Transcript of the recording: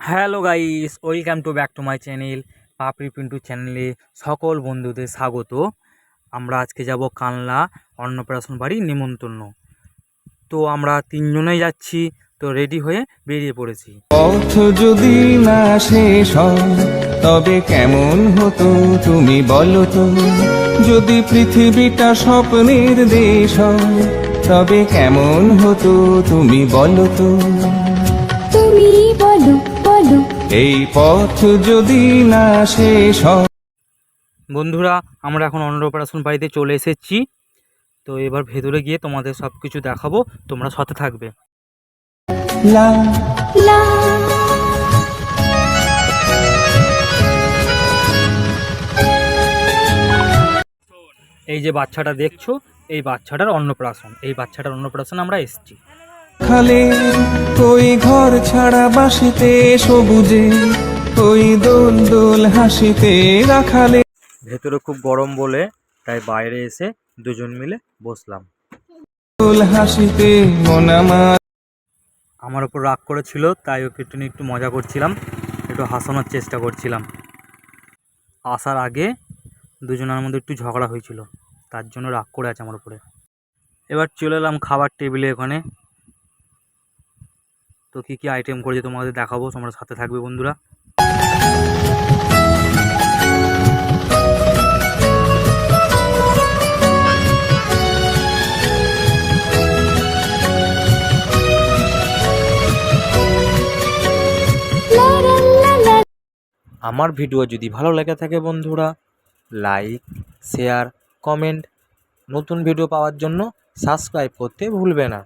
Hello guys, welcome to back to my channel Papri Pintu চ্যানেলে সকল বন্ধুদের স্বাগত। আমরা আজকে যাব কানলা অন্নপ্রাশন বাড়ি নিমন্ত্রণ। তো আমরা তিনজনেই যাচ্ছি, তো রেডি হয়ে বেরিয়ে পড়েছি। পথ যদি না শেষ হয় তবে কেমন হতো তুমি বলো তো, যদি পৃথিবীটা স্বপ্নের দেশ হয় তবে কেমন হতো তুমি বলো তো, তুমি বলো বলো। এই পথ যদি না শেষ হয়। বন্ধুরা, আমরা এখন অন্নপ্রাশন বাড়িতে চলে এসেছি। তো এবার ভেতরে গিয়ে তোমাদের সব কিছু দেখাবো, তোমরা সাথে থাকবে। লা লা এই যে বাচ্চাটা দেখছো, এই বাচ্চাটার অন্নপ্রাশন আমরা এসেছি। খালে ওই ঘর ছাড়া বাসিতে সবুজে, ওই দোল দোল হাসিতে রাখালে। ভেতরে খুব গরম বলে তাই বাইরে এসে দুজন মিলে বসলাম। দোল হাসিতে মন আমার ওপর রাগ করেছিল, তাই ওকে একটু মজা করছিলাম, একটু হাসানোর চেষ্টা করছিলাম। আসার আগে দুজনের মধ্যে একটু ঝগড়া হয়েছিল, তার জন্য রাগ করে আছে আমার উপরে। এবার চলে এলাম খাবার টেবিলে ওখানে। তো কী কী আইটেম করেছে তোমাদের দেখাবো, তোমরা সাথে থাকবে বন্ধুরা। আমার ভিডিও যদি ভালো লেগে থাকে বন্ধুরা, লাইক, শেয়ার, কমেন্ট, নতুন ভিডিও পাওয়ার জন্য সাবস্ক্রাইব করতে ভুলবে না।